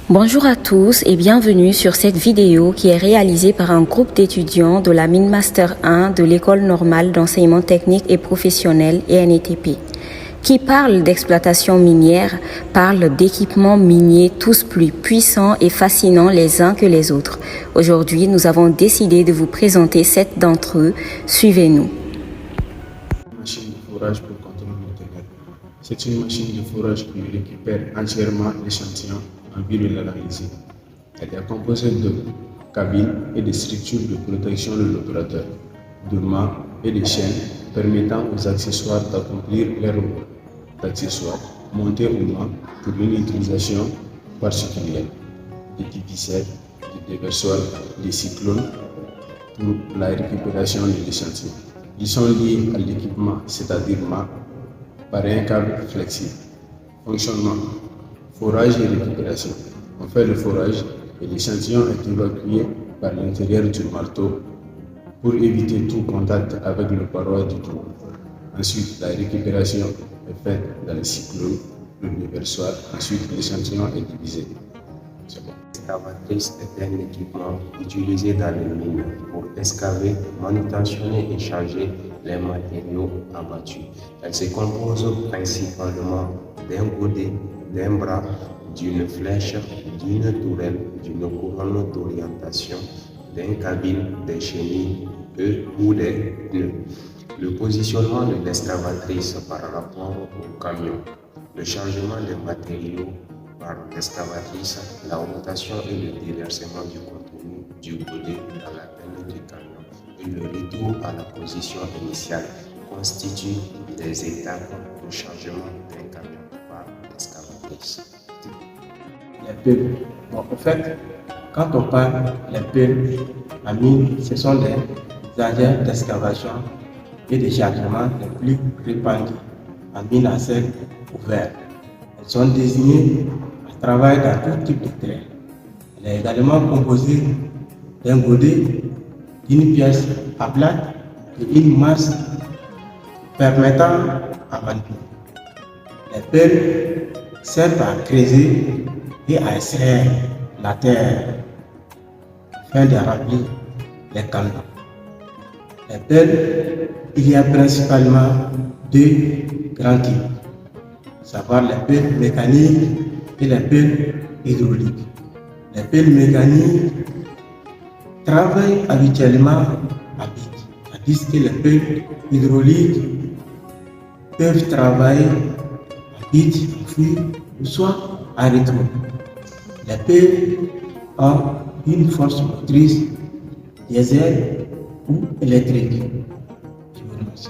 Bonjour à tous et bienvenue sur cette vidéo qui est réalisée par un groupe d'étudiants de la Mine Master 1 de l'École normale d'enseignement technique et professionnel ENETP. Qui parle d'exploitation minière, parle d'équipements miniers tous plus puissants et fascinants les uns que les autres. Aujourd'hui, nous avons décidé de vous présenter 7 d'entre eux. Suivez-nous. Machine de forage pour contrôle matériel. C'est une machine de forage qui récupère entièrement l'échantillon en vue de l'analyser. Elle est composée de cabines et de structures de protection de l'opérateur, de mâts et de chaînes permettant aux accessoires d'accomplir leur rôle d'accessoires montés au mât pour une utilisation particulière, des diviseurs, des déversoirs, des cyclones pour la récupération de l'échantillon. Ils sont liés à l'équipement, c'est-à-dire mât, par un câble flexible. Fonctionnement, forage et récupération. On fait le forage et l'échantillon est évacué par l'intérieur du marteau pour éviter tout contact avec le paroi du trou. Ensuite, la récupération est faite dans le cyclone, le déversoir. Ensuite, l'échantillon est divisé. C'est bon. L'excavatrice est un équipement utilisé dans les mines pour excaver, manutentionner et charger les matériaux abattus. Elle se compose principalement d'un godet, d'un bras, d'une flèche, d'une tourelle, d'une couronne d'orientation, d'une cabine, des chenilles ou des pneus. Le positionnement de l'excavatrice par rapport au camion, le chargement des matériaux par l'excavatrice, la rotation et le déversement du contenu du godet dans la pelle du camion et le retour à la position initiale constituent des étapes de chargement d'un camion par l'excavatrice. Les pelles. Bon, en fait, quand on parle des pelles en mine, ce sont des engins d'excavation et de chargement les plus répandus en mine à ciel ouvert. Elles sont désignées à travailler dans tout type de terre. Elle est également composée d'un godet, d'une pièce à plate et une masse permettant à manipuler. Les pelles servent à creuser et à extraire la terre afin de remplir les canaux. Les pelles, il y a principalement deux grands types, à savoir les pelles mécaniques et les pelles hydrauliques. Les pelles mécaniques travaillent habituellement à vide, tandis que les pelles hydrauliques peuvent travailler à vide, en flux ou soit en rétro. Les pelles ont une force motrice diesel ou électrique. Je vous remercie.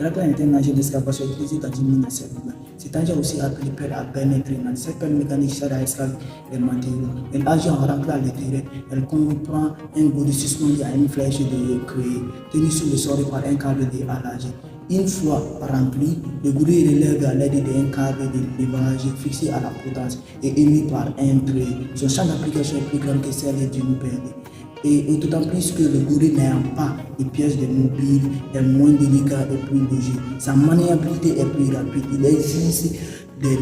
Dragline est un engin d'excavation utilisé dans une mine à ciel ouvert. Cet engin aussi appelé pelle à pénétrement. Cette pelle mécanique sert à extraire les matériaux. Elle agit en remplant le terrain. Elle comprend un godet suspendu à une flèche de cuir, tenu sur le sol par un câble de halage. Une fois rempli, le godet est relevé à l'aide d'un câble de levage fixé à la potence et émis par un trait. Son champ d'application est plus grand que celle d'une pelle. Et d'autant plus que le godet n'a pas de pièces de mobile, est moins délicat et plus léger. Sa maniabilité est plus rapide. Il existe des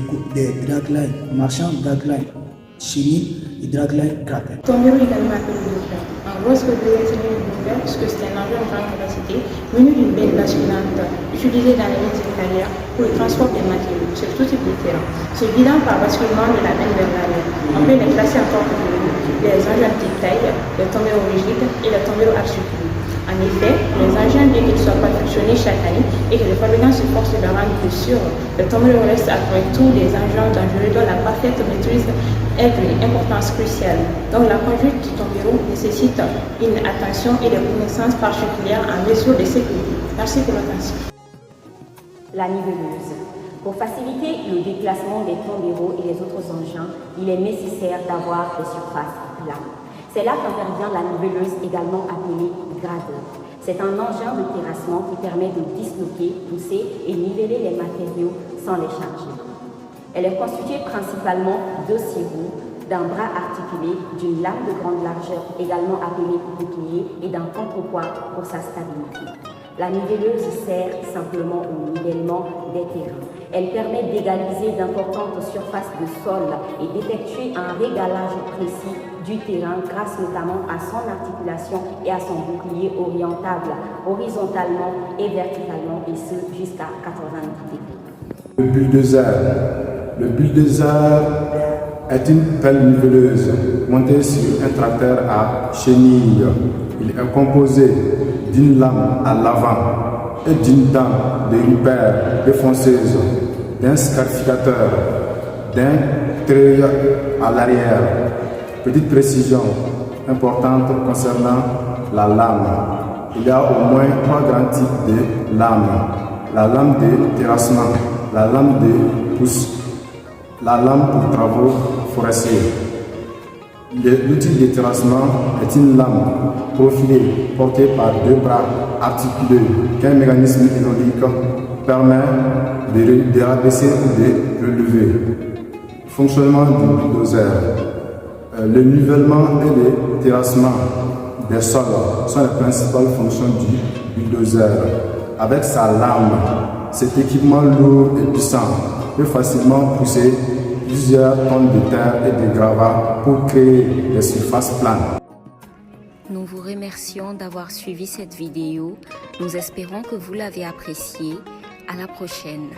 draglines marchands, draglines chenilles et draglines grappins. Tombero également appelé bluefer. En gros, ce que vous devez tenir le bluefer, puisque c'est un engin de grande capacité, muni d'une belle basculante utilisée dans les mines extérieures pour le transport des matériaux sur tout type de terrain, se guidant par basculement de la veine vers l'arrière. On peut les classer encore plus les engins de type taille, le tombero rigide et le tombero articulé. En effet, les engins, bien qu'ils ne soient pas fonctionnés chaque année et que les fabricants se forcent de rendre plus sûr, le tombero reste après tout des engins dangereux dont la parfaite maîtrise est d'une importance cruciale. Donc la conduite du tombero nécessite une attention et des connaissances particulières en mesure de sécurité. Merci pour l'attention. La niveleuse. Pour faciliter le déplacement des tombereaux et les autres engins, il est nécessaire d'avoir des surfaces plates. C'est là qu'intervient la niveleuse, également appelée gradeur. C'est un engin de terrassement qui permet de disloquer, pousser et niveler les matériaux sans les charger. Elle est constituée principalement de 6 roues, d'un bras articulé, d'une lame de grande largeur, également appelée bouclier, et d'un contrepoids pour sa stabilité. La niveleuse sert simplement au nivellement des terrains. Elle permet d'égaliser d'importantes surfaces de sol et d'effectuer un régalage précis du terrain grâce notamment à son articulation et à son bouclier orientable horizontalement et verticalement, et ce jusqu'à 90 degrés. Le bulldozer. Le bulldozer est une pelle niveleuse montée sur un tracteur à chenilles. Il est composé d'une lame à l'avant et d'une dent de ripère défonceuse, d'un scarificateur, d'un treuil à l'arrière. Petite précision importante concernant la lame. Il y a au moins 3 grands types de lames. La lame de terrassement, la lame de pousse, la lame pour travaux forestiers. L'outil de terrassement est une lame profilée portée par 2 bras articulés qu'un mécanisme hydraulique permet de rabaisser ou de relever. Fonctionnement du bulldozer. Le nivellement et le terrassement des sols sont les principales fonctions du bulldozer. Avec sa lame, cet équipement lourd et puissant peut facilement pousser plusieurs tonnes de terre et de gravat pour créer des surfaces planes. Nous vous remercions d'avoir suivi cette vidéo. Nous espérons que vous l'avez appréciée. À la prochaine.